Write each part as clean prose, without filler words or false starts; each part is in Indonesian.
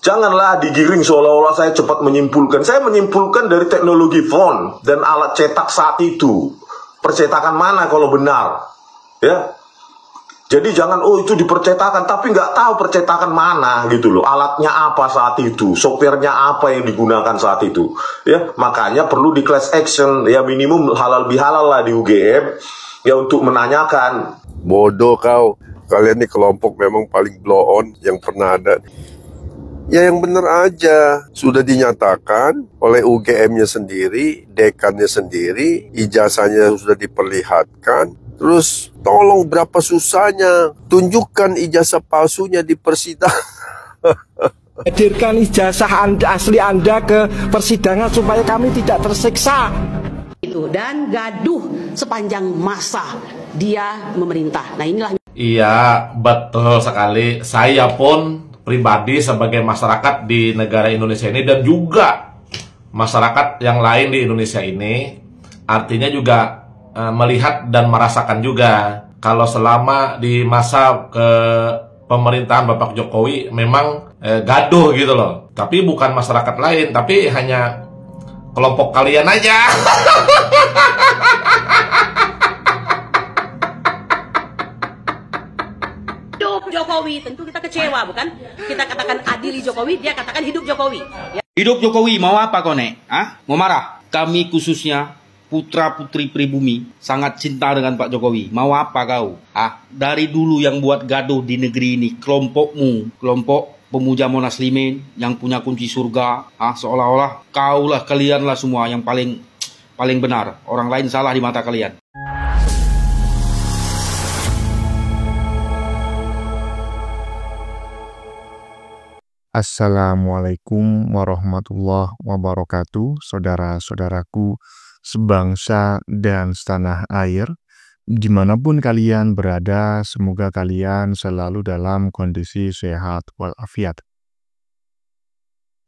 Janganlah digiring seolah-olah saya cepat menyimpulkan. Saya menyimpulkan dari teknologi font dan alat cetak saat itu. Percetakan mana kalau benar, ya? Jadi jangan, oh itu dipercetakan, tapi nggak tahu percetakan mana gitu loh. Alatnya apa saat itu, softwarenya apa yang digunakan saat itu. Ya, makanya perlu di class action, ya minimum halal bihalal lah di UGM, ya untuk menanyakan. Bodoh kau, kalian nih kelompok memang paling blow on yang pernah ada. Ya yang bener aja, sudah dinyatakan oleh UGM-nya sendiri, dekannya sendiri, ijazahnya sudah diperlihatkan. Terus tolong berapa susahnya, tunjukkan ijazah palsunya di persidangan. Hadirkan ijazah asli Anda ke persidangan supaya kami tidak tersiksa. Dan gaduh sepanjang masa dia memerintah. Nah inilah. Iya, betul sekali. Saya pun pribadi sebagai masyarakat di negara Indonesia ini dan juga masyarakat yang lain di Indonesia ini, artinya juga melihat dan merasakan juga kalau selama di masa pemerintahan Bapak Jokowi memang gaduh gitu loh. Tapi bukan masyarakat lain, tapi hanya kelompok kalian aja. Hidup Jokowi, tentu kita kecewa, bukan? Kita katakan adili Jokowi, dia katakan hidup Jokowi. Ya. Hidup Jokowi, mau apa kau nek? Mau marah? Kami khususnya putra-putri pribumi sangat cinta dengan Pak Jokowi. Mau apa kau? Dari dulu yang buat gaduh di negeri ini kelompokmu, kelompok pemuja Monas Limin yang punya kunci surga. Seolah-olah kaulah, kalianlah semua yang paling benar. Orang lain salah di mata kalian. Assalamualaikum warahmatullahi wabarakatuh, saudara-saudaraku sebangsa dan setanah air, dimanapun kalian berada, semoga kalian selalu dalam kondisi sehat walafiat.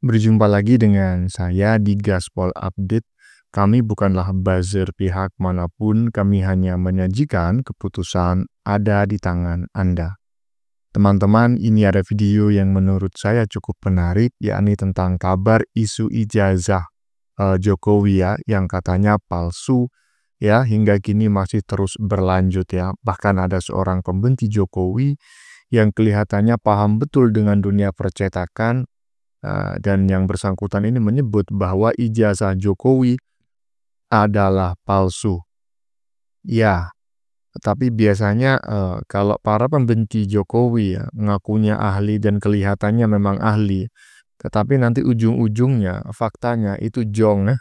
Berjumpa lagi dengan saya di Gaspol Update. Kami bukanlah buzzer pihak manapun, kami hanya menyajikan keputusan ada di tangan Anda. Teman-teman, ini ada video yang menurut saya cukup menarik, yakni tentang kabar isu ijazah Jokowi ya, yang katanya palsu ya, hingga kini masih terus berlanjut ya. Bahkan ada seorang pembenci Jokowi yang kelihatannya paham betul dengan dunia percetakan, dan yang bersangkutan ini menyebut bahwa ijazah Jokowi adalah palsu. Ya, tapi biasanya kalau para pembenci Jokowi ya, ngakunya ahli dan kelihatannya memang ahli, tetapi nanti ujung-ujungnya faktanya itu jong.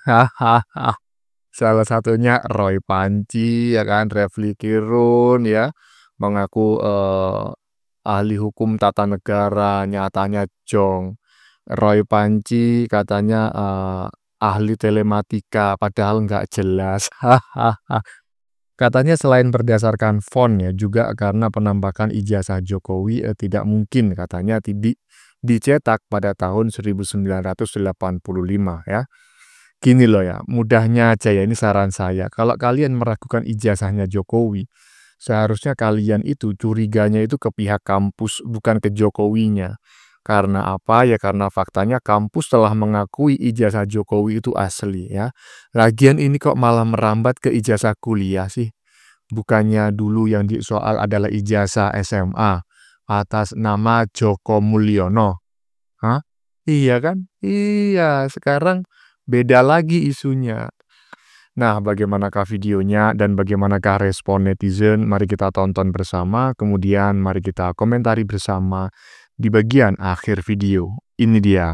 Salah satunya Roy Panci ya kan, Refli Kirun ya, mengaku ahli hukum tata negara, nyatanya jong. Roy Panci katanya ahli telematika, padahal nggak jelas. Katanya selain berdasarkan font ya, juga karena penampakan ijazah Jokowi tidak mungkin katanya dicetak pada tahun 1985 ya. Gini loh ya, mudahnya aja ya, ini saran saya. Kalau kalian meragukan ijazahnya Jokowi, seharusnya kalian itu curiganya itu ke pihak kampus, bukan ke Jokowinya. Karena apa? Ya karena faktanya kampus telah mengakui ijazah Jokowi itu asli ya. Lagian ini kok malah merambat ke ijazah kuliah sih? Bukannya dulu yang disoal adalah ijazah SMA atas nama Joko Mulyono. Iya kan? Iya, sekarang beda lagi isunya. Nah, bagaimanakah videonya dan bagaimanakah respon netizen? Mari kita tonton bersama, kemudian mari kita komentari bersama di bagian akhir video. Ini dia.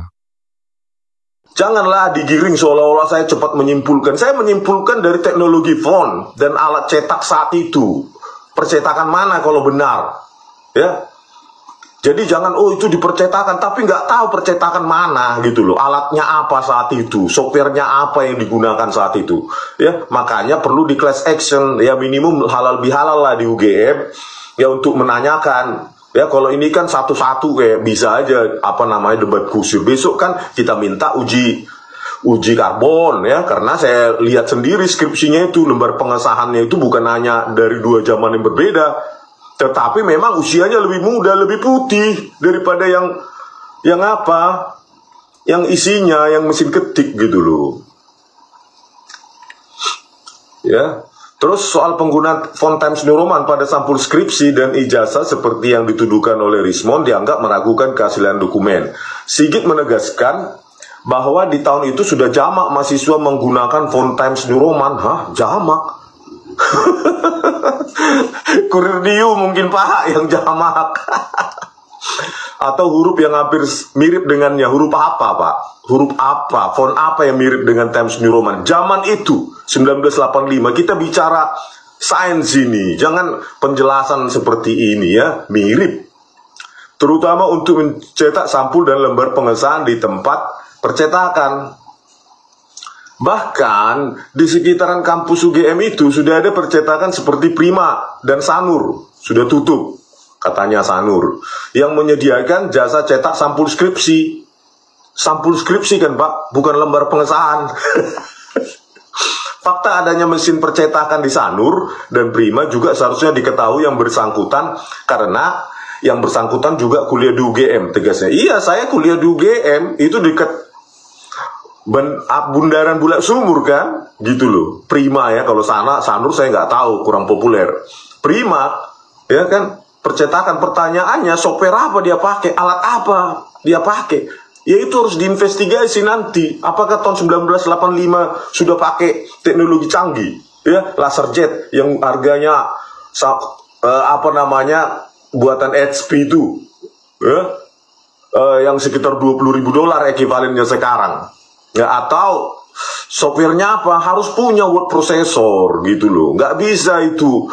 Janganlah digiring seolah-olah saya cepat menyimpulkan. Saya menyimpulkan dari teknologi font dan alat cetak saat itu. Percetakan mana kalau benar, ya? Jadi jangan, oh itu dipercetakan, tapi nggak tahu percetakan mana gitu loh. Alatnya apa saat itu, softwarenya apa yang digunakan saat itu. Ya, makanya perlu di class action, ya minimum halal bihalal lah di UGM, ya untuk menanyakan. Ya kalau ini kan satu-satu kayak bisa aja debat kusir. Besok kan kita minta uji karbon ya, karena saya lihat sendiri skripsinya itu, lembar pengesahannya itu bukan hanya dari dua zaman yang berbeda, tetapi memang usianya lebih muda, lebih putih daripada Yang apa? Yang isinya, yang mesin ketik gitu loh. Ya. Terus soal penggunaan font Times New Roman pada sampul skripsi dan ijazah seperti yang dituduhkan oleh Rismond dianggap meragukan keaslian dokumen. Sigit menegaskan bahwa di tahun itu sudah jamak mahasiswa menggunakan font Times New Roman. Hah? Jamak? Kurir New mungkin Pak yang jamak. Atau huruf yang hampir mirip dengannya. Huruf apa Pak? Huruf apa? Font apa yang mirip dengan Times New Roman? Zaman itu 1985, kita bicara sains ini, jangan penjelasan seperti ini ya, mirip. Terutama untuk mencetak sampul dan lembar pengesahan di tempat percetakan. Bahkan di sekitaran kampus UGM itu sudah ada percetakan seperti Prima dan Sanur, sudah tutup, katanya Sanur, yang menyediakan jasa cetak sampul skripsi. Sampul skripsi kan Pak, bukan lembar pengesahan. Fakta adanya mesin percetakan di Sanur dan Prima juga seharusnya diketahui yang bersangkutan, karena yang bersangkutan juga kuliah di UGM, tegasnya. Iya, saya kuliah di UGM, itu dekat Bundaran Bulak Sumur kan, gitu loh. Prima ya, kalau Sanur saya nggak tahu, kurang populer. Prima, ya kan, percetakan, pertanyaannya software apa dia pakai, alat apa dia pakai. Ya itu harus diinvestigasi nanti. Apakah tahun 1985 sudah pakai teknologi canggih, ya, laser jet yang harganya buatan HP itu, ya, yang sekitar $20.000 ekivalennya sekarang. Ya, atau softwarenya apa? Harus punya word processor gitu loh. Nggak bisa itu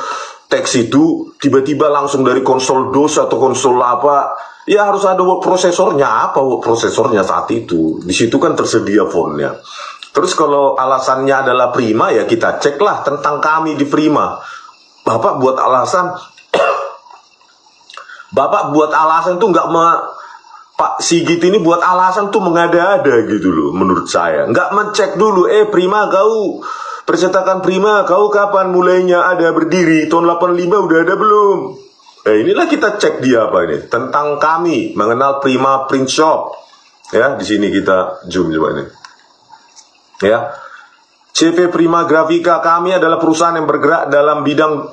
teks itu tiba-tiba langsung dari konsol DOS atau konsol apa. Ya harus ada word prosesornya. Apa word prosesornya saat itu? Di situ kan tersedia fontnya. Terus kalau alasannya adalah Prima, ya kita ceklah tentang kami di Prima. Bapak buat alasan tuh nggak Pak Sigit ini buat alasan tuh mengada-ada gitu loh, menurut saya. Nggak mencek dulu, Prima kau, percetakan Prima kau kapan mulainya ada berdiri? Tahun 85 udah ada belum? Inilah kita cek dia apa ini tentang kami mengenal Prima Print Shop. Ya, di sini kita zoom coba ini. Ya, CV Prima Grafika, kami adalah perusahaan yang bergerak dalam bidang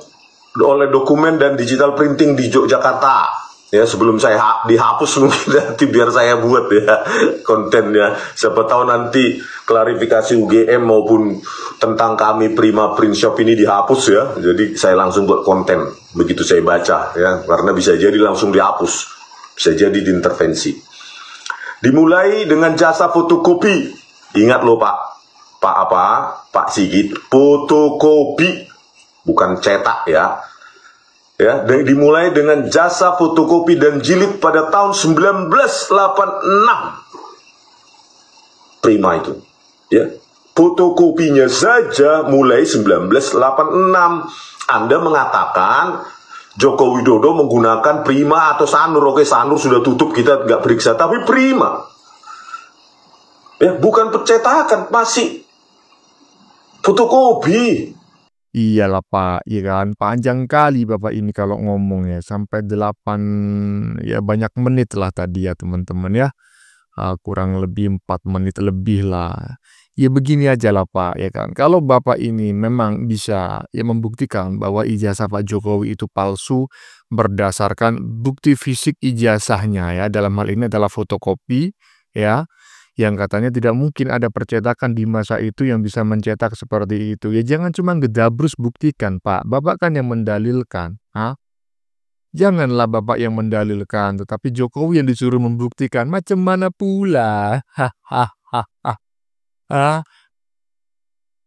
oleh dokumen dan digital printing di Yogyakarta. Ya, sebelum saya dihapus mungkin nanti biar saya buat ya kontennya. Siapa tahu nanti klarifikasi UGM maupun tentang kami Prima Print Shop ini dihapus ya. Jadi saya langsung buat konten begitu saya baca ya, karena bisa jadi langsung dihapus, bisa jadi diintervensi. Dimulai dengan jasa fotokopi. Ingat loh Pak Sigit, fotokopi bukan cetak ya. Ya, dimulai dengan jasa fotokopi dan jilid pada tahun 1986. Prima itu. Ya. Fotokopinya saja mulai 1986. Anda mengatakan Joko Widodo menggunakan Prima atau Sanur. Oke, Sanur sudah tutup, kita nggak periksa, tapi Prima. Ya, bukan percetakan, masih fotokopi. Iyalah Pak, iya kan, panjang kali Bapak ini kalau ngomongnya, sampai 8, ya banyak menit lah tadi ya teman-teman ya, kurang lebih 4 menit lebih lah. Ya begini aja lah Pak, ya kan, kalau Bapak ini memang bisa ya membuktikan bahwa ijazah Pak Jokowi itu palsu berdasarkan bukti fisik ijazahnya ya, dalam hal ini adalah fotokopi ya, yang katanya tidak mungkin ada percetakan di masa itu yang bisa mencetak seperti itu. Ya jangan cuma gedabrus buktikan Pak. Bapak kan yang mendalilkan. Janganlah Bapak yang mendalilkan, tetapi Jokowi yang disuruh membuktikan. Macam mana pula?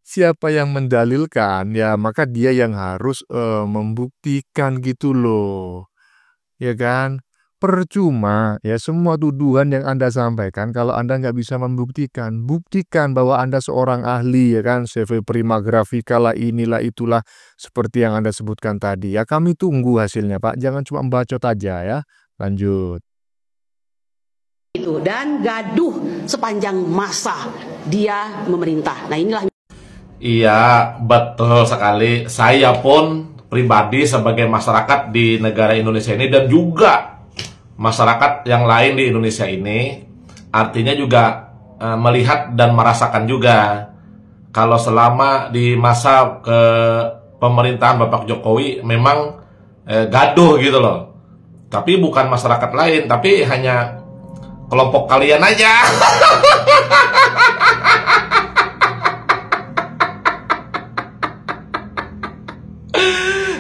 Siapa yang mendalilkan? Ya maka dia yang harus membuktikan gitu loh. Ya kan? Percuma ya semua tuduhan yang Anda sampaikan kalau Anda nggak bisa membuktikan. Buktikan bahwa Anda seorang ahli ya kan, CV Prima Grafika lah, inilah itulah seperti yang Anda sebutkan tadi. Ya kami tunggu hasilnya Pak, jangan cuma bacot aja ya. Lanjut. Dan gaduh sepanjang masa dia memerintah. Nah inilah. Iya, betul sekali. Saya pun pribadi sebagai masyarakat di negara Indonesia ini dan juga masyarakat yang lain di Indonesia ini artinya juga melihat dan merasakan juga kalau selama di masa pemerintahan Bapak Jokowi memang gaduh gitu loh. Tapi bukan masyarakat lain, tapi hanya kelompok kalian aja.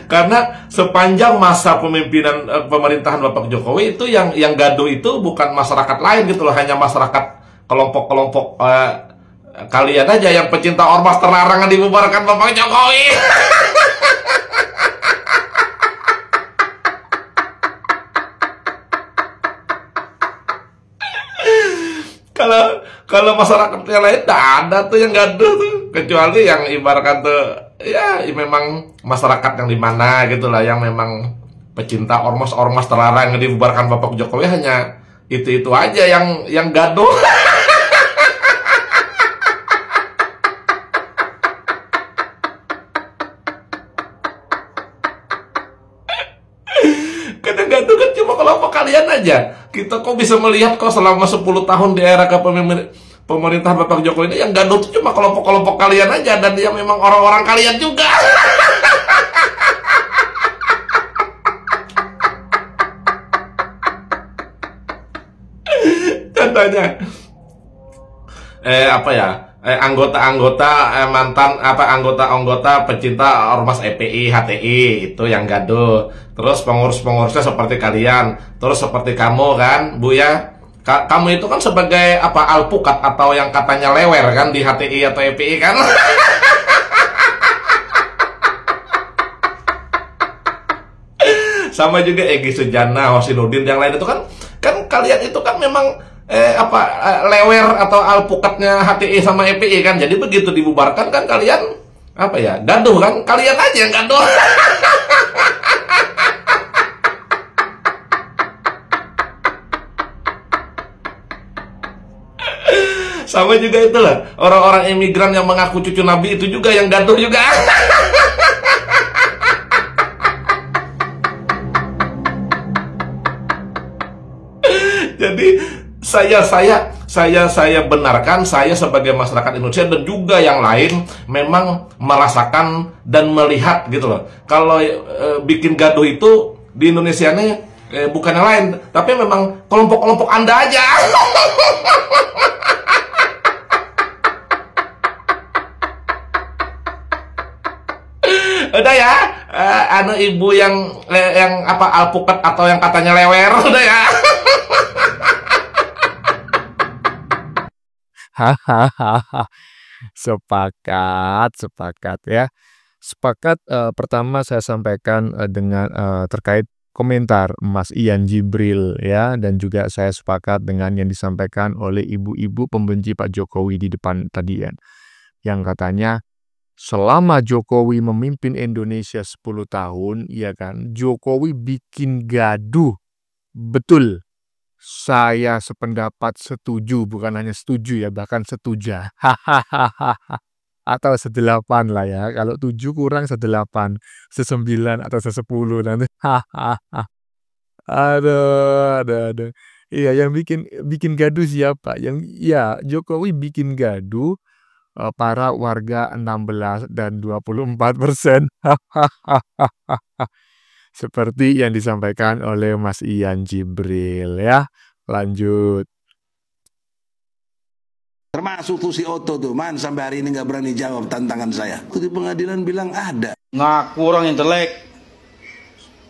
Karena sepanjang masa pemerintahan Bapak Jokowi itu yang gaduh itu bukan masyarakat lain gitu loh, hanya masyarakat kelompok-kelompok kalian aja yang pecinta ormas terlarang dibubarkan Bapak Jokowi. Kalau masyarakat yang lain tidak ada tuh yang gaduh tuh, kecuali yang ibaratkan tuh ya memang masyarakat yang di mana gitulah yang memang pecinta ormas terlarang dibubarkan Bapak Jokowi, hanya itu aja yang gaduh. Kadang gaduh kan cuma kelompok kalian aja. Kita kok bisa melihat kok selama 10 tahun di era pemerintahan Bapak Jokowi ini yang gaduh itu cuma kelompok-kelompok kalian aja, dan dia memang orang-orang kalian juga. Contohnya anggota-anggota mantan anggota pecinta ormas EPI, HTI itu yang gaduh. Terus pengurus-pengurusnya seperti kalian, terus seperti kamu kan, Bu ya. Kamu itu kan sebagai alpukat atau yang katanya lewer kan di HTI atau EPI kan. Sama juga Egy Sujana, Hosinudin, yang lain itu kan kalian itu kan memang lewer atau alpukatnya HTI sama EPI kan. Jadi begitu dibubarkan kan kalian gaduh kan, kalian aja yang gaduh. Sama juga itulah orang-orang imigran yang mengaku cucu Nabi itu juga yang gaduh juga. Jadi saya benarkan, saya sebagai masyarakat Indonesia dan juga yang lain memang merasakan dan melihat gitu loh. Kalau bikin gaduh itu di Indonesia ini bukan yang lain, tapi memang kelompok-kelompok Anda aja. Udah ya, ibu yang alpukat atau yang katanya lewer, udah ya. Hahaha. Sepakat ya. Sepakat. Pertama saya sampaikan dengan terkait komentar Mas Ian Jibril ya, dan juga saya sepakat dengan yang disampaikan oleh ibu-ibu pembenci Pak Jokowi di depan tadi ya, yang katanya selama Jokowi memimpin Indonesia 10 tahun, ya kan, Jokowi bikin gaduh. Betul. Saya sependapat, setuju, bukan hanya setuju ya, bahkan setuju. Hahaha. Atau sedelapan lah ya. Kalau 7 kurang sedelapan, se-9 atau se-10 nanti. Hahaha. Aduh. Iya, yang bikin gaduh siapa? Ya, Jokowi bikin gaduh para warga 16 dan 24%. Seperti yang disampaikan oleh Mas Ian Jibril ya. Lanjut. Termasuk Fusi Oto tuh, sampai hari ini nggak berani jawab tantangan saya. Di pengadilan bilang ada. Ngaku orang intelek,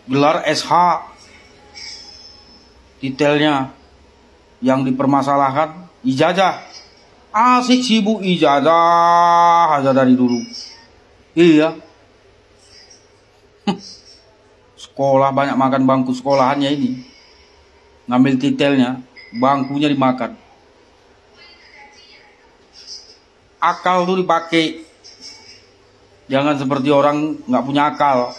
gelar SH, detailnya yang dipermasalahkan ijazah. Asik sibuk ijazah aja dari dulu. Iya. Sekolah banyak makan bangku sekolahannya ini. Ngambil titelnya, bangkunya dimakan. Akal tuh dipakai. Jangan seperti orang nggak punya akal.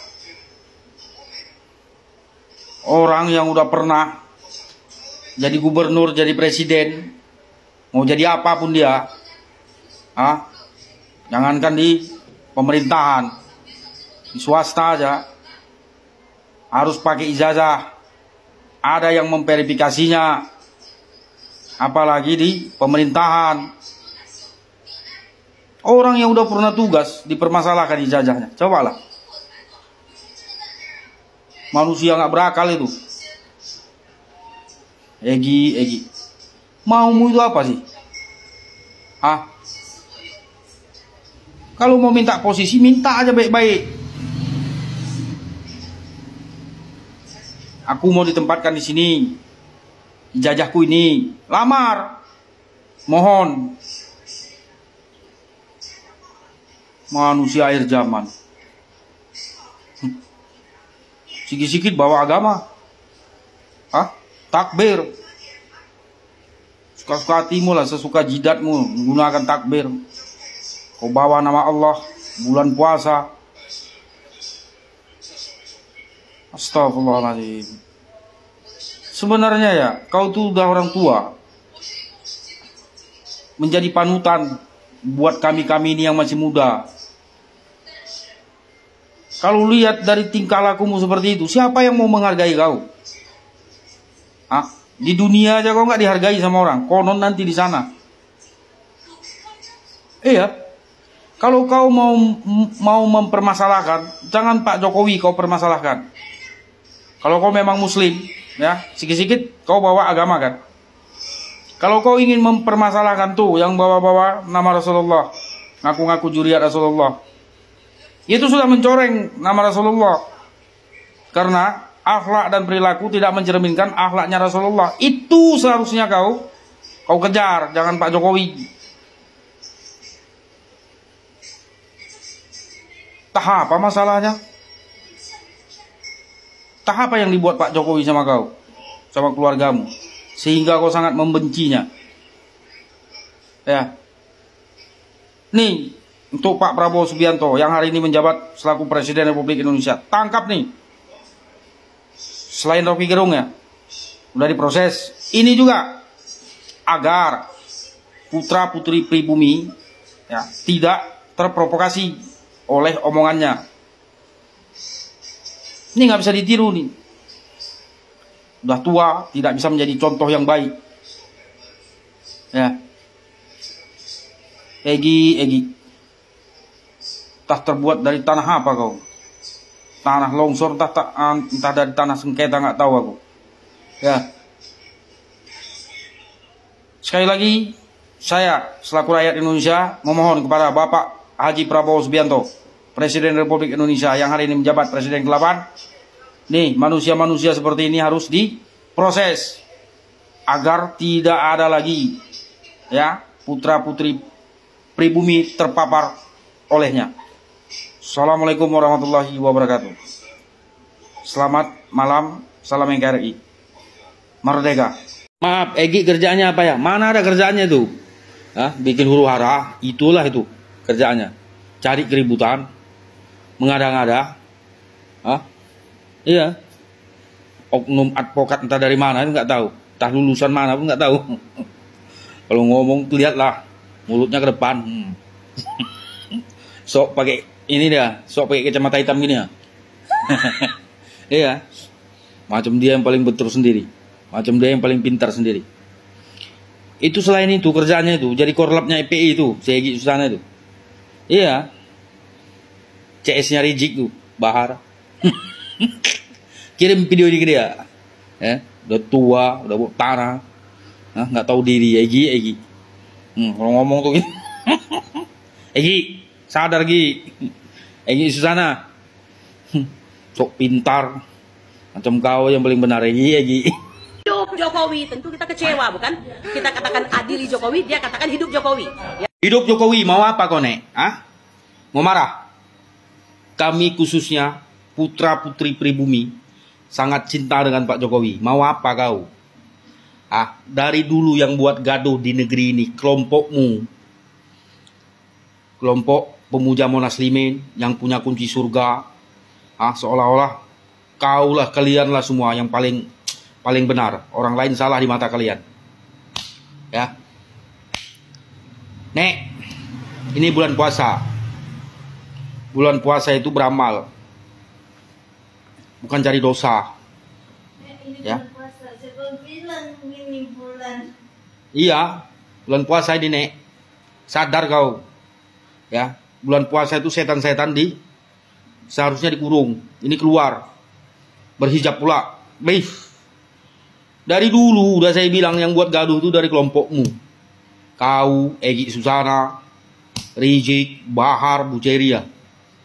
Orang yang udah pernah jadi gubernur, jadi presiden, mau jadi apapun dia, jangankan di pemerintahan, di swasta aja, harus pakai ijazah. ada yang memverifikasinya, apalagi di pemerintahan. Orang yang udah pernah tugas dipermasalahkan ijazahnya. Cobalah. Manusia nggak berakal itu. Egi. Maumu itu apa sih? Kalau mau minta posisi, minta aja baik-baik. Aku mau ditempatkan di sini. Ijazahku ini. Lamar. Mohon. Manusia akhir zaman. Sikit-sikit bawa agama. Takbir. Suka-suka hatimu lah, sesuka jidatmu menggunakan takbir. Kau bawa nama Allah, bulan puasa. Astagfirullahaladzim. Sebenarnya ya, kau tuh udah orang tua. Menjadi panutan buat kami-kami ini yang masih muda. Kalau lihat dari tingkah lakumu seperti itu, siapa yang mau menghargai kau? Di dunia aja kau nggak dihargai sama orang, konon nanti di sana. Iya. Kalau kau mau mempermasalahkan, jangan Pak Jokowi kau permasalahkan. Kalau kau memang muslim, ya, sikit-sikit kau bawa agama kan. Kalau kau ingin mempermasalahkan tuh yang bawa-bawa nama Rasulullah, ngaku-ngaku juriat Rasulullah, itu sudah mencoreng nama Rasulullah. Karena akhlak dan perilaku tidak mencerminkan akhlaknya Rasulullah. Itu seharusnya kau kejar, jangan Pak Jokowi. Tah apa masalahnya? Tah apa yang dibuat Pak Jokowi sama kau, sama keluargamu, sehingga kau sangat membencinya? Ya. Nih, untuk Pak Prabowo Subianto yang hari ini menjabat selaku Presiden Republik Indonesia, tangkap nih. Selain Rocky Gerung ya, udah diproses. Ini juga agar putra putri pribumi ya tidak terprovokasi oleh omongannya. Ini nggak bisa ditiru nih. Udah tua, tidak bisa menjadi contoh yang baik. Ya. Egi. Entah terbuat dari tanah apa kau? Tanah longsor, entah dari tanah sengketa, nggak tahu aku. Ya. Sekali lagi, saya selaku rakyat Indonesia memohon kepada Bapak Haji Prabowo Subianto, Presiden Republik Indonesia yang hari ini menjabat Presiden ke-8. Nih, manusia-manusia seperti ini harus diproses agar tidak ada lagi ya putra-putri pribumi terpapar olehnya. Assalamualaikum warahmatullahi wabarakatuh. Selamat malam, salam NKRI. Merdeka. Maaf, Egi kerjaannya apa ya? Mana ada kerjaannya itu? Bikin huru hara, itulah itu kerjaannya. Cari keributan, mengada-ngada. Iya. Oknum advokat entah dari mana, nggak tahu. Entah lulusan mana pun nggak tahu. Kalau ngomong tuh lihatlah mulutnya ke depan. Sok pakai ini dia, sok pakai kacamata hitam gini ya. Iya. Macam dia yang paling betul sendiri. Macam dia yang paling pintar sendiri. Itu selain itu kerjaannya itu jadi korlapnya IPI itu, Segi Susana itu. Iya. CS-nya Rizik tuh, Bahar. Kirim video ini ke dia. Ya, udah tua, udah bawa tanah. Nggak tahu diri, Egi. Kalau ngomong tuh gitu. Egi, sadar Gi. Egi Susana. Sok pintar. Macam kau yang paling benar, Egi. Hidup Jokowi, tentu kita kecewa, bukan? Kita katakan adili Jokowi, dia katakan hidup Jokowi. Ya. Hidup Jokowi, mau apa kau, Nek? Mau marah? Kami khususnya putra-putri pribumi sangat cinta dengan Pak Jokowi. Mau apa kau? Dari dulu yang buat gaduh di negeri ini kelompokmu. Kelompok pemuja Monas Limin yang punya kunci surga. Seolah-olah kaulah, kalianlah semua yang paling benar. Orang lain salah di mata kalian. Ya. Nek, ini bulan puasa. Bulan puasa itu beramal. Bukan cari dosa. Ya. ini bulan. Iya, bulan puasa ini, Nek. Sadar kau. Ya, bulan puasa itu setan-setan seharusnya dikurung. Ini keluar. Berhijab pula. Dari dulu udah saya bilang yang buat gaduh itu dari kelompokmu. Kau, Egy Susana, Rizik, Bahar, Bu Ceria.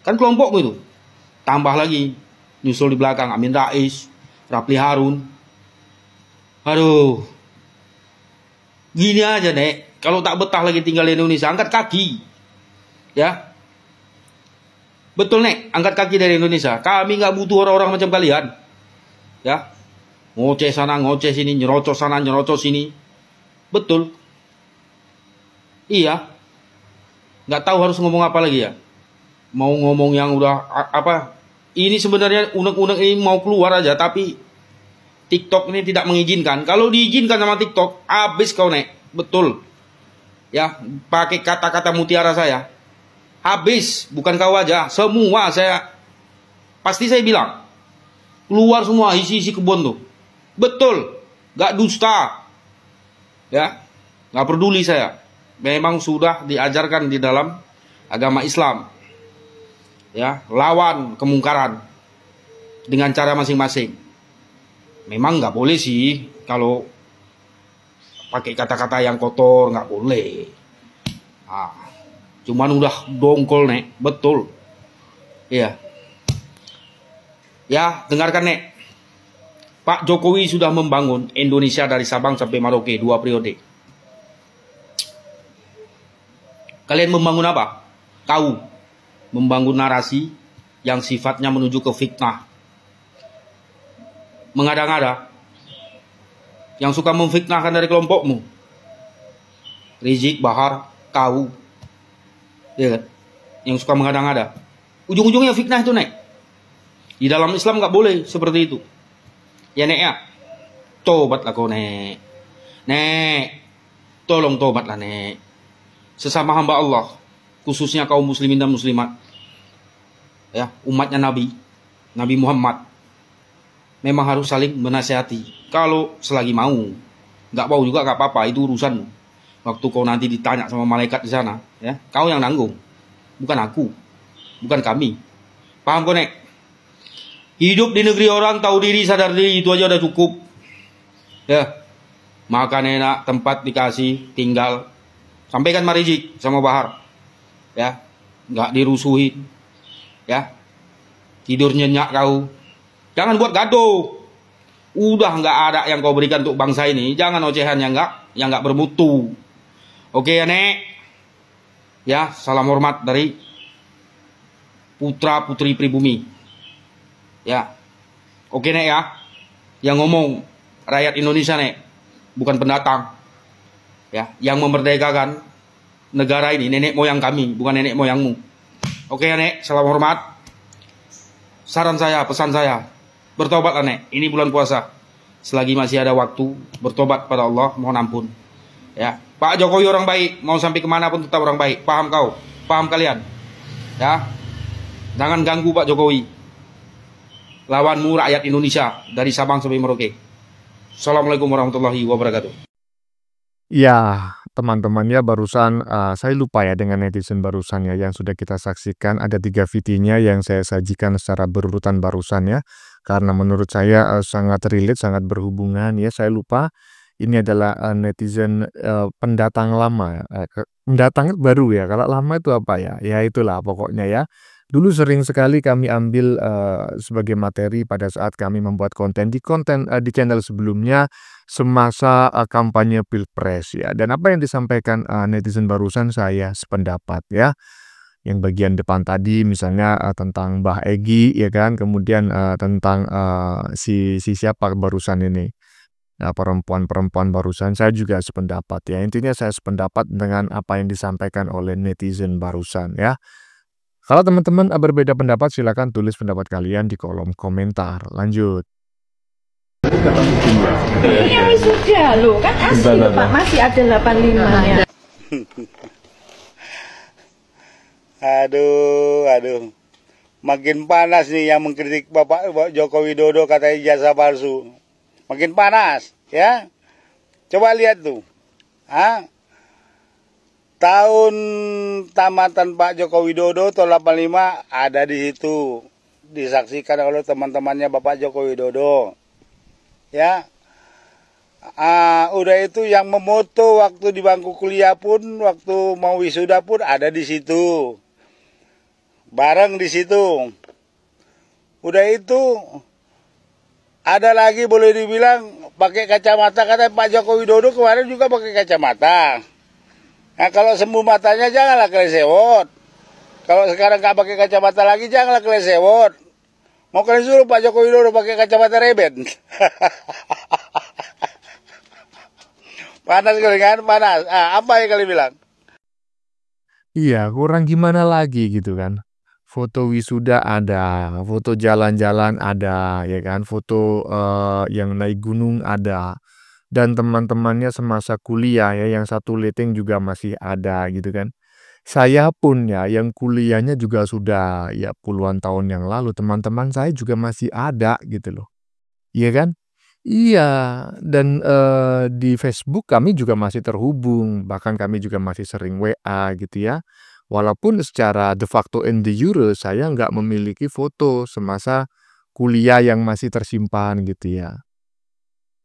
Kan kelompokmu itu. Tambah lagi nyusul di belakang Amin Rais, Rapli Harun. Aduh. Gini aja, Nek. Kalau tak betah lagi tinggal di Indonesia, angkat kaki. Ya. Betul, Nek. Angkat kaki dari Indonesia. Kami nggak butuh orang-orang macam kalian. Ya. Ngoceh sana, ngoceh sini, nyerocos sana, nyerocos sini. Betul. Iya. Nggak tahu harus ngomong apa lagi ya. Mau ngomong yang udah apa. Ini sebenarnya unek-unek ini mau keluar aja. Tapi TikTok ini tidak mengizinkan. Kalau diizinkan sama TikTok, habis kau, Nek. Betul. Ya, pakai kata-kata mutiara saya. Habis. Bukan kau aja. Semua saya. Pasti saya bilang. Keluar semua isi-isi kebun tuh. Betul. Gak dusta. Ya. Gak peduli saya. Memang sudah diajarkan di dalam agama Islam. Ya. Lawan kemungkaran. Dengan cara masing-masing. Memang gak boleh sih. Kalau pakai kata-kata yang kotor. Gak boleh. Nah, cuman udah dongkol, Nek. Betul. Iya. Ya, dengarkan, Nek. Pak Jokowi sudah membangun Indonesia dari Sabang sampai Merauke 2 periode. Kalian membangun apa? Tahu. Membangun narasi yang sifatnya menuju ke fitnah. Mengada-ngada. Yang suka memfitnahkan dari kelompokmu. Rizik, Bahar, kau. Ya kan? Yang suka mengada-ngada. Ujung-ujungnya fitnah itu, Nek. Di dalam Islam nggak boleh seperti itu. Ya, Nek, ya. Tobatlah kau, Nek. Nek. Tolong tobatlah, Nek. Sesama hamba Allah. Khususnya kaum muslimin dan muslimat. Ya, umatnya Nabi. Nabi Muhammad. Memang harus saling menasihati. Kalau selagi mau. Nggak mau juga nggak apa-apa. Itu urusan. Waktu kau nanti ditanya sama malaikat di sana. Ya, kau yang nanggung. Bukan aku. Bukan kami. Paham kau, Nek? Hidup di negeri orang, tahu diri, sadar diri, itu aja udah cukup. Ya. Makan enak, tempat dikasih, tinggal. Sampaikan Rizik sama Bahar. Ya. Nggak dirusuhin. Ya. Tidur nyenyak kau. Jangan buat gaduh. Udah nggak ada yang kau berikan untuk bangsa ini. Jangan ocehan yang nggak bermutu. Oke ya, Nek. Ya, salam hormat dari putra putri pribumi. Ya, oke, Nek, ya. Yang ngomong rakyat Indonesia, Nek, bukan pendatang. Ya, yang memerdekakan negara ini nenek moyang kami, bukan nenek moyangmu. Oke, ya, Nek, salam hormat. Saran saya, pesan saya, bertobatlah, Nek. Ini bulan puasa. Selagi masih ada waktu, bertobat pada Allah, mohon ampun. Ya, Pak Jokowi orang baik, mau sampai kemana pun tetap orang baik. Paham kau? Paham kalian? Ya, jangan ganggu Pak Jokowi. Lawanmu rakyat Indonesia dari Sabang sampai Merauke. Assalamualaikum warahmatullahi wabarakatuh. Ya, teman-teman ya barusan saya lupa ya dengan netizen barusan ya yang sudah kita saksikan ada 3 videonya yang saya sajikan secara berurutan barusan ya. Karena menurut saya sangat relate, sangat berhubungan ya. Saya lupa ini adalah netizen pendatang lama. Pendatang baru ya. Kalau lama itu apa ya? Ya itulah pokoknya ya. Dulu sering sekali kami ambil sebagai materi pada saat kami membuat konten di channel sebelumnya semasa kampanye Pilpres ya. Dan apa yang disampaikan netizen barusan saya sependapat ya. Yang bagian depan tadi misalnya tentang Mbah Egy ya kan, kemudian tentang si siapa barusan ini. Nah, perempuan-perempuan barusan saya juga sependapat ya. Intinya saya sependapat dengan apa yang disampaikan oleh netizen barusan ya. Kalau teman-teman berbeda pendapat, silakan tulis pendapat kalian di kolom komentar. Lanjut. Ini sudah loh, kan asli loh, Pak, masih ada 85-nya. Aduh. Makin panas nih yang mengkritik Bapak Joko Widodo katanya ijazah palsu. Makin panas, ya. Coba lihat tuh. Tahun tamatan Pak Joko Widodo tahun 85 ada di situ. Disaksikan oleh teman-temannya Bapak Joko Widodo. Ya. Udah itu yang memoto waktu di bangku kuliah pun, waktu mau wisuda pun ada di situ. Bareng di situ. Udah itu ada lagi boleh dibilang pakai kacamata, kata Pak Joko Widodo kemarin juga pakai kacamata. Nah kalau sembuh matanya janganlah kelesewot. Kalau sekarang nggak pakai kacamata lagi janganlah kelesewot. Mau kalian suruh Pak Joko Widodo pakai kacamata reben. Panas kali kan, panas. Apa yang kalian bilang? Iya, kurang gimana lagi gitu kan. Foto wisuda ada, foto jalan-jalan ada, ya kan, foto yang naik gunung ada. Dan teman-temannya semasa kuliah ya, yang satu leteng juga masih ada gitu kan. Saya pun ya, yang kuliahnya juga sudah ya puluhan tahun yang lalu, teman-teman saya juga masih ada gitu loh. Iya kan? Iya, dan di Facebook kami juga masih terhubung, bahkan kami juga masih sering WA gitu ya. Walaupun secara de facto and de jure saya nggak memiliki foto semasa kuliah yang masih tersimpan gitu ya.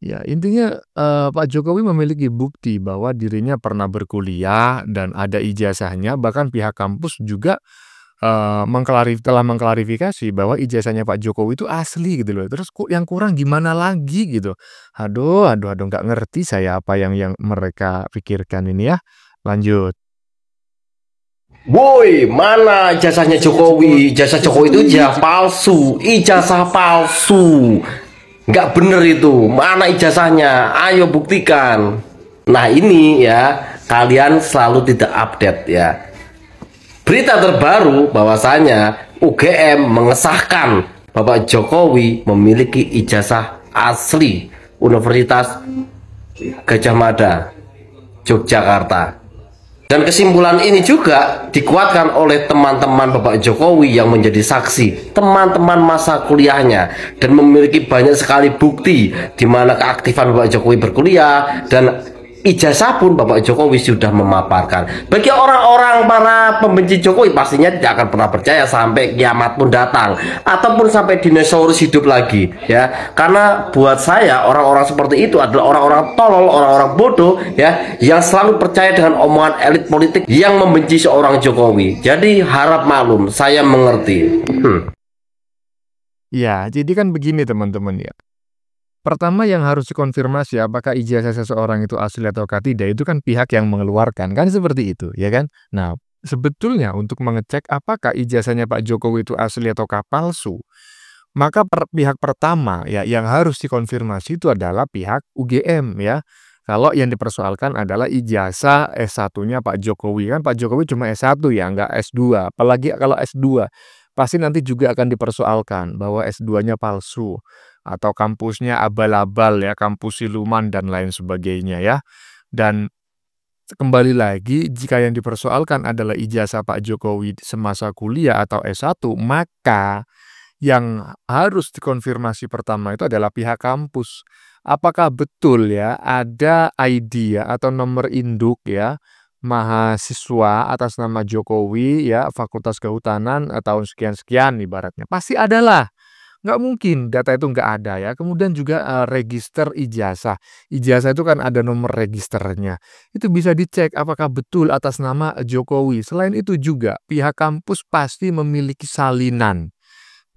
Ya, intinya Pak Jokowi memiliki bukti bahwa dirinya pernah berkuliah dan ada ijazahnya, bahkan pihak kampus juga telah mengklarifikasi bahwa ijazahnya Pak Jokowi itu asli gitu loh. Terus yang kurang gimana lagi gitu. Aduh, nggak ngerti saya apa yang mereka pikirkan ini ya. Lanjut. Woi, mana ijazahnya Jokowi? Ijazah Jokowi itu ijazah palsu. Nggak bener itu, mana ijazahnya? Ayo buktikan. Nah ini ya, kalian selalu tidak update ya. Berita terbaru bahwasanya UGM mengesahkan Bapak Jokowi memiliki ijazah asli Universitas Gadjah Mada, Yogyakarta. Dan kesimpulan ini juga dikuatkan oleh teman-teman Bapak Jokowi yang menjadi saksi, teman-teman masa kuliahnya, dan memiliki banyak sekali bukti di mana keaktifan Bapak Jokowi berkuliah, dan ijazah pun Bapak Jokowi sudah memaparkan. Bagi orang-orang para pembenci Jokowi pastinya tidak akan pernah percaya sampai kiamat pun datang, ataupun sampai dinosaurus hidup lagi ya. Karena buat saya orang-orang seperti itu adalah orang-orang tolol, orang-orang bodoh ya, yang selalu percaya dengan omongan elit politik yang membenci seorang Jokowi. Jadi harap maklum, saya mengerti. Ya, jadi kan begini teman-teman ya. Pertama yang harus dikonfirmasi apakah ijazah seseorang itu asli atau tidak, itu kan pihak yang mengeluarkan, kan seperti itu, ya kan? Nah, sebetulnya untuk mengecek apakah ijazahnya Pak Jokowi itu asli atau palsu, maka pihak pertama ya yang harus dikonfirmasi itu adalah pihak UGM ya. Kalau yang dipersoalkan adalah ijazah S1-nya Pak Jokowi, kan Pak Jokowi cuma S1 ya, nggak S2. Apalagi kalau S2, pasti nanti juga akan dipersoalkan bahwa S2-nya palsu atau kampusnya abal-abal ya, kampus siluman dan lain sebagainya ya. Dan kembali lagi, jika yang dipersoalkan adalah ijazah Pak Jokowi semasa kuliah atau S1, maka yang harus dikonfirmasi pertama itu adalah pihak kampus. Apakah betul ya ada ID ya atau nomor induk ya mahasiswa atas nama Jokowi ya, Fakultas Kehutanan tahun sekian-sekian ibaratnya. Pasti adalah. Nggak mungkin data itu nggak ada ya. Kemudian juga register ijazah. Ijazah itu kan ada nomor registernya. Itu bisa dicek apakah betul atas nama Jokowi. Selain itu juga pihak kampus pasti memiliki salinan.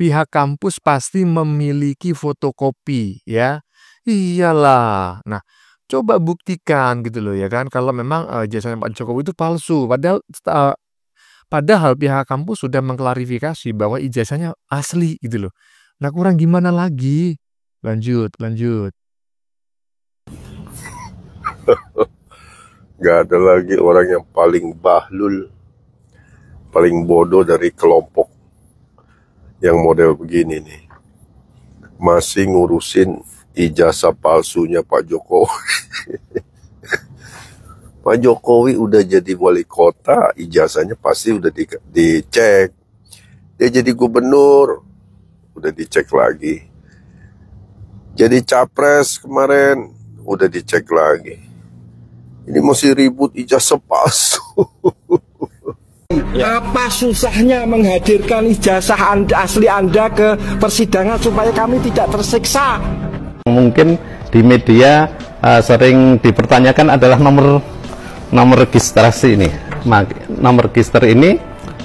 Pihak kampus pasti memiliki fotokopi ya. Iyalah. Nah, coba buktikan gitu loh ya kan. Kalau memang ijazahnya Pak Jokowi itu palsu. Padahal pihak kampus sudah mengklarifikasi bahwa ijazahnya asli gitu loh. Nah kurang gimana lagi? Lanjut. Gak ada lagi orang yang paling bahlul, paling bodoh dari kelompok yang model begini nih. Masih ngurusin ijazah palsunya Pak Jokowi. Pak Jokowi udah jadi wali kota, ijazahnya pasti udah dicek. Dia jadi gubernur, udah dicek lagi. Jadi capres kemarin, udah dicek lagi. Ini masih ribut ijazah palsu. Apa susahnya menghadirkan ijazah asli Anda ke persidangan supaya kami tidak tersiksa? Mungkin di media sering dipertanyakan adalah nomor registrasi ini. Nomor register ini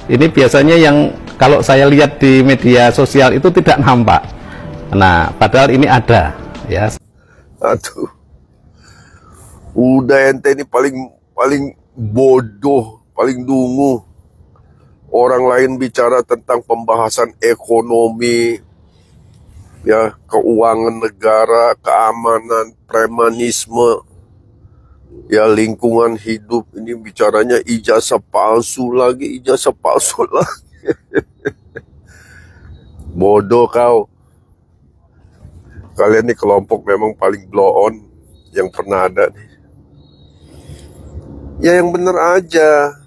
biasanya yang kalau saya lihat di media sosial itu tidak nampak. Nah, padahal ini ada, ya. Aduh, udah ente ini paling bodoh, paling dungu. Orang lain bicara tentang pembahasan ekonomi, ya, keuangan negara, keamanan, premanisme, ya, lingkungan hidup. Ini bicaranya ijazah palsu lagi. Bodoh kau. Kalian nih kelompok memang paling blow on yang pernah ada nih. Ya yang bener aja.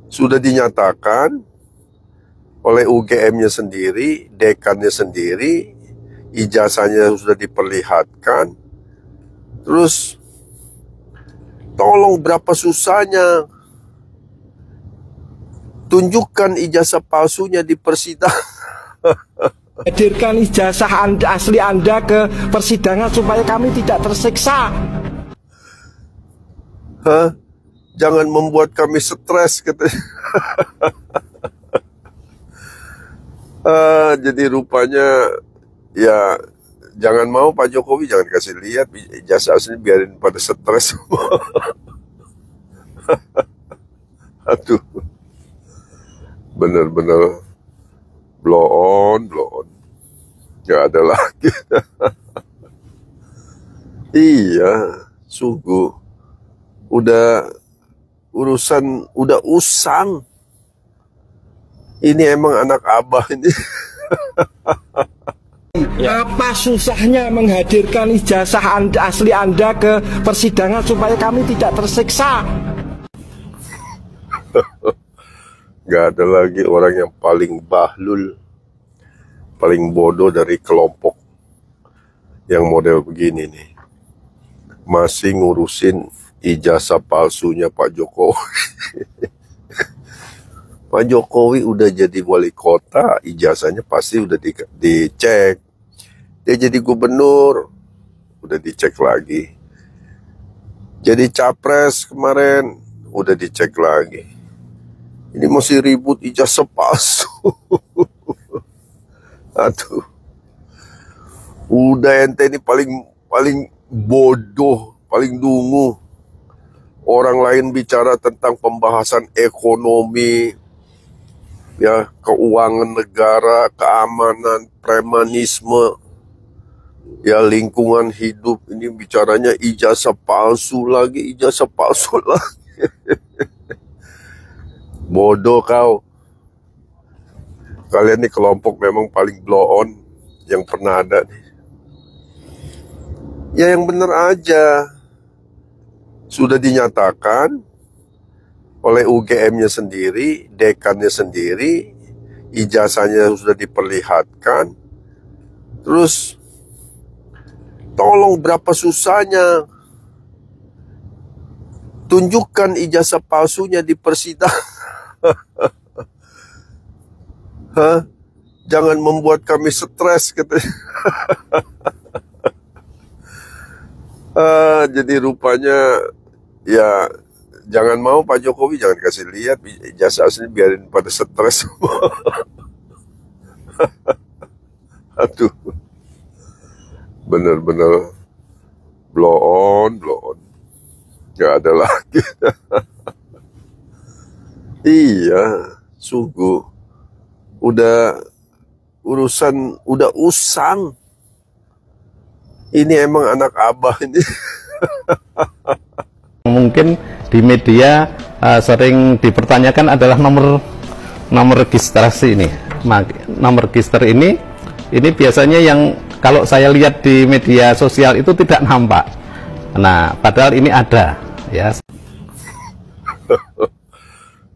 Sudah dinyatakan oleh UGM-nya sendiri, dekannya sendiri, ijazahnya sudah diperlihatkan. Terus tolong berapa susahnya tunjukkan ijazah palsunya di persidangan. Hadirkan ijazah asli Anda ke persidangan supaya kami tidak tersiksa. Hah? Jangan membuat kami stres, katanya. Jadi rupanya ya jangan mau Pak Jokowi, jangan kasih lihat ijazah asli, biarin pada stres semua. Aduh, bener-bener blow on, gak ada lagi. Iya, sungguh udah urusan udah usang. Ini emang anak abah ini. Apa susahnya menghadirkan ijazah asli Anda ke persidangan supaya kami tidak tersiksa? Gak ada lagi orang yang paling bahlul, paling bodoh dari kelompok yang model begini nih. Masih ngurusin ijazah palsunya Pak Jokowi. Pak Jokowi udah jadi wali kota, ijazahnya pasti udah dicek. Dia jadi gubernur, udah dicek lagi. Jadi capres kemarin, udah dicek lagi. Ini masih ribut ijazah palsu. Aduh, udah ente ini paling bodoh, paling dungu. Orang lain bicara tentang pembahasan ekonomi, ya, keuangan negara, keamanan, premanisme, ya, lingkungan hidup. Ini bicaranya ijazah palsu lagi. Bodoh kau. Kalian nih kelompok memang paling blow on yang pernah ada nih. Ya yang bener aja. Sudah dinyatakan oleh UGM-nya sendiri, dekannya sendiri, ijazahnya sudah diperlihatkan. Terus tolong berapa susahnya tunjukkan ijazah palsunya di persidangan. Hah? Jangan membuat kami stres, katanya. Jadi rupanya ya jangan mau Pak Jokowi, jangan kasih lihat ijazah asli, biarin pada stres semua. Aduh, bener-bener blow on. Gak ada lagi. Iya, sungguh udah urusan udah usang. Ini emang anak abah ini. Mungkin di media sering dipertanyakan adalah nomor registrasi ini. Nomor register ini biasanya yang kalau saya lihat di media sosial itu tidak nampak. Nah, padahal ini ada, ya.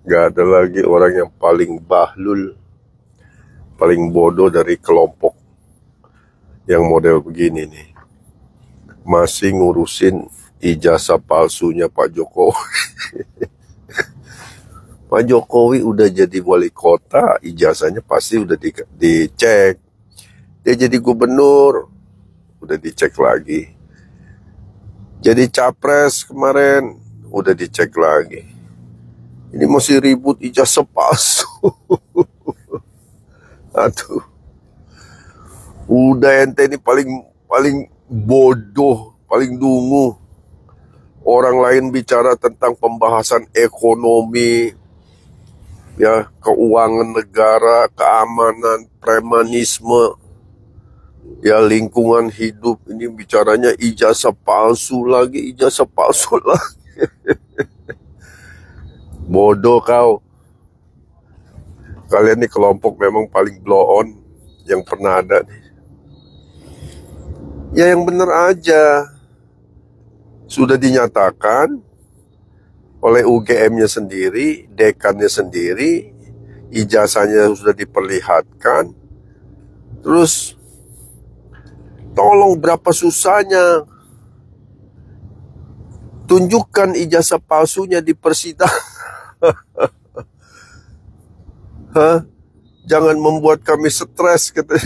Gak ada lagi orang yang paling bahlul, paling bodoh dari kelompok yang model begini nih. masih ngurusin ijazah palsunya Pak Jokowi. Pak Jokowi udah jadi wali kota, ijazahnya pasti udah dicek. Dia jadi gubernur, udah dicek lagi. Jadi capres kemarin, udah dicek lagi. Ini masih ribut ijazah palsu. Aduh. Udah ente ini paling bodoh, paling dungu. Orang lain bicara tentang pembahasan ekonomi, ya, keuangan negara, keamanan, premanisme, ya, lingkungan hidup. Ini bicaranya ijazah palsu lagi, ijazah palsu lagi. Bodoh kau. Kalian nih kelompok memang paling blow on yang pernah ada nih. Ya yang bener aja. Sudah dinyatakan oleh UGM-nya sendiri, dekannya sendiri, ijazahnya sudah diperlihatkan. Terus tolong berapa susahnya tunjukkan ijazah palsunya di persidangan. Hah? Jangan membuat kami stres, katanya.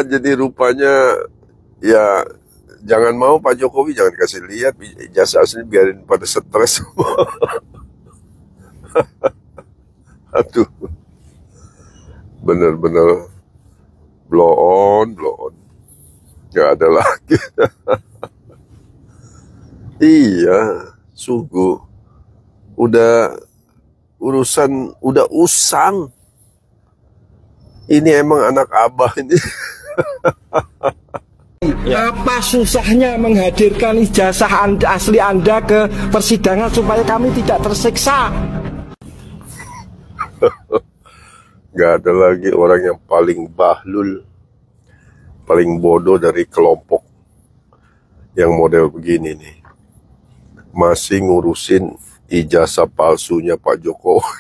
Jadi rupanya ya jangan mau Pak Jokowi, jangan kasih lihat ijazah asli, biarin pada stres. Aduh, bener-bener blow on, gak ada lagi. Iya, sungguh udah urusan, udah usang. Ini emang anak abah ini. Apa susahnya menghadirkan ijazah asli Anda ke persidangan supaya kami tidak tersiksa? Gak ada lagi orang yang paling bahlul, paling bodoh dari kelompok yang model begini nih. Masih ngurusin ijazah palsunya Pak Jokowi.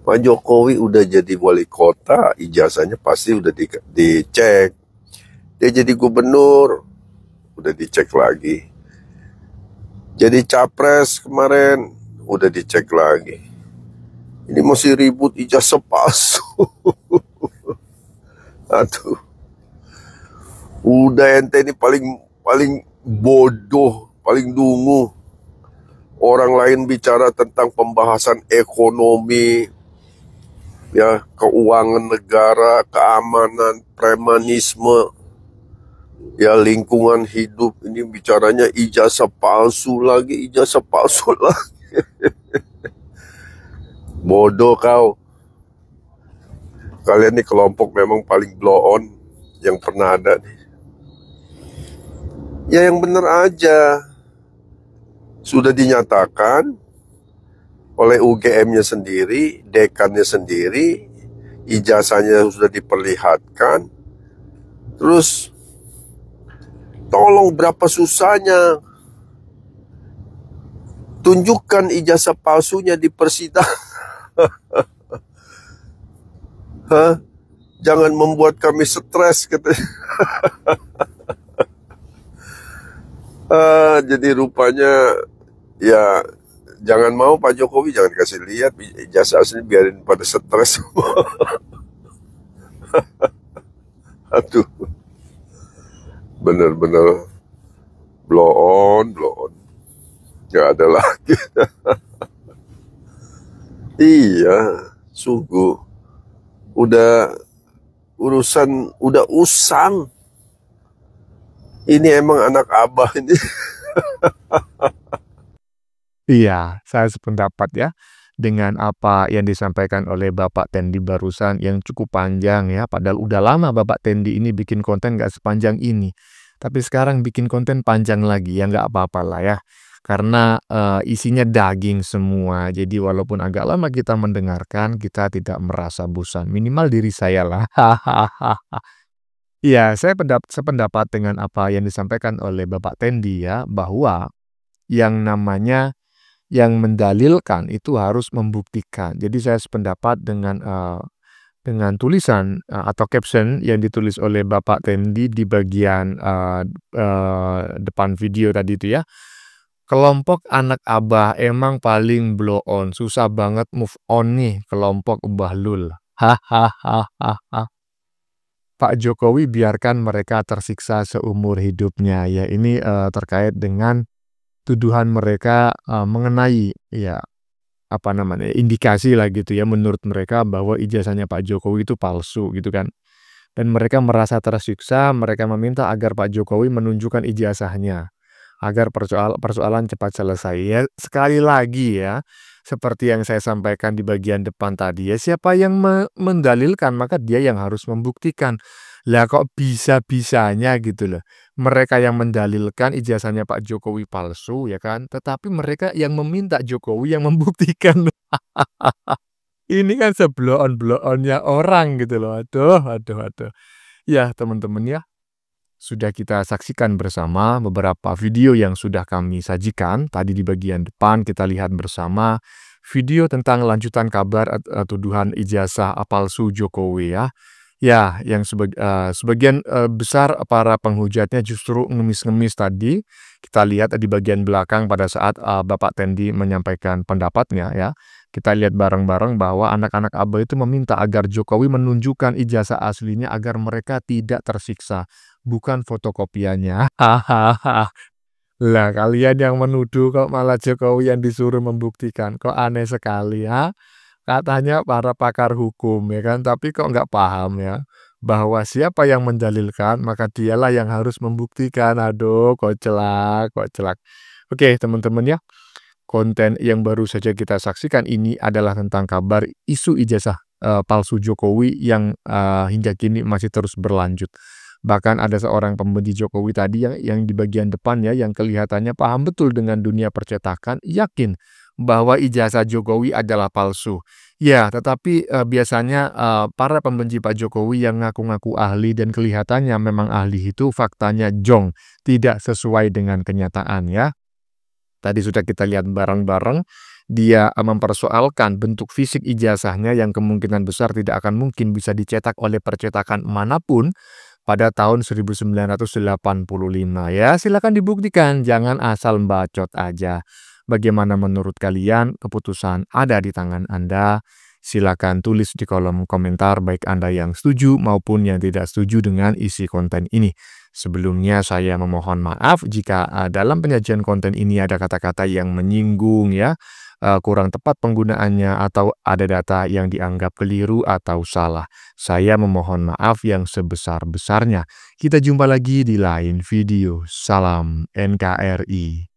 Pak Jokowi udah jadi wali kota, ijazahnya pasti udah dicek. Dia jadi gubernur, udah dicek lagi. Jadi capres kemarin, udah dicek lagi. Ini masih ribut ijazah palsu. Aduh. Udah ente ini paling bodoh, paling dungu. Orang lain bicara tentang pembahasan ekonomi, ya, keuangan negara, keamanan, premanisme, ya, lingkungan hidup. Ini bicaranya ijazah palsu lagi, ijazah palsu lagi. Bodoh kau. Kalian nih kelompok memang paling blow on yang pernah ada nih. Ya yang bener aja. Sudah dinyatakan oleh UGM-nya sendiri, dekannya sendiri, ijazahnya sudah diperlihatkan. Terus tolong berapa susahnya tunjukkan ijazah palsunya di persidangan. Hah? Jangan membuat kami stres, katanya. Jadi rupanya ya jangan mau Pak Jokowi, jangan kasih lihat ijazah asli, biarin pada stres. Aduh, bener-bener blow on, gak ada lagi. Iya, sungguh udah urusan, udah usang. Ini emang anak abah ini. Iya, saya sependapat ya dengan apa yang disampaikan oleh Bapak Tendi barusan yang cukup panjang ya. Padahal udah lama Bapak Tendi ini bikin konten gak sepanjang ini. Tapi sekarang bikin konten panjang lagi, ya nggak apa-apa lah ya. Karena isinya daging semua. Jadi walaupun agak lama kita mendengarkan, kita tidak merasa bosan. Minimal diri saya lah. Iya, saya sependapat dengan apa yang disampaikan oleh Bapak Tendi ya, bahwa yang namanya yang mendalilkan itu harus membuktikan. Jadi saya sependapat dengan dengan tulisan atau caption yang ditulis oleh Bapak Tendi di bagian depan video tadi itu ya. Kelompok anak abah emang paling blow on, susah banget move on nih kelompok bahlul. Hahaha. Pak Jokowi biarkan mereka tersiksa seumur hidupnya. Ya, ini terkait dengan tuduhan mereka mengenai ya indikasi lah gitu ya menurut mereka bahwa ijazahnya Pak Jokowi itu palsu gitu kan. Dan mereka merasa tersiksa, mereka meminta agar Pak Jokowi menunjukkan ijazahnya agar persoalan cepat selesai. Ya, sekali lagi ya, seperti yang saya sampaikan di bagian depan tadi ya, siapa yang mendalilkan maka dia yang harus membuktikan. Lah kok bisa-bisanya gitu loh. Mereka yang mendalilkan ijazahnya Pak Jokowi palsu ya kan, tetapi mereka yang meminta Jokowi yang membuktikan. Ini kan sebloon-bloonnya orang gitu loh. Aduh. Ya teman-teman ya, sudah kita saksikan bersama beberapa video yang sudah kami sajikan. Tadi di bagian depan kita lihat bersama video tentang lanjutan kabar tuduhan ijazah palsu Jokowi ya. Ya, yang sebagian besar para penghujatnya justru ngemis-ngemis tadi. Kita lihat di bagian belakang pada saat Bapak Tendi menyampaikan pendapatnya ya. Kita lihat bareng-bareng bahwa anak-anak abah itu meminta agar Jokowi menunjukkan ijazah aslinya agar mereka tidak tersiksa. Bukan fotokopiannya. Hahaha. Lah kalian yang menuduh kok malah Jokowi yang disuruh membuktikan. Kok aneh sekali ya. Katanya para pakar hukum ya kan, tapi kok nggak paham ya bahwa siapa yang mendalilkan maka dialah yang harus membuktikan. Aduh, kok celak. Oke teman-teman ya, konten yang baru saja kita saksikan ini adalah tentang kabar isu ijazah palsu Jokowi yang hingga kini masih terus berlanjut. Bahkan ada seorang pembenci Jokowi tadi yang di bagian depan ya, yang kelihatannya paham betul dengan dunia percetakan, yakin bahwa ijazah Jokowi adalah palsu. Ya, tetapi biasanya para pembenci Pak Jokowi yang ngaku-ngaku ahli dan kelihatannya memang ahli itu faktanya jong, tidak sesuai dengan kenyataan ya. Tadi sudah kita lihat bareng-bareng, dia mempersoalkan bentuk fisik ijazahnya yang kemungkinan besar tidak akan mungkin bisa dicetak oleh percetakan manapun pada tahun 1985 ya. Silakan dibuktikan, jangan asal bacot aja. Bagaimana menurut kalian? Keputusan ada di tangan Anda. Silakan tulis di kolom komentar baik Anda yang setuju maupun yang tidak setuju dengan isi konten ini. Sebelumnya saya memohon maaf jika dalam penyajian konten ini ada kata-kata yang menyinggung ya, kurang tepat penggunaannya atau ada data yang dianggap keliru atau salah. Saya memohon maaf yang sebesar-besarnya. Kita jumpa lagi di lain video. Salam NKRI.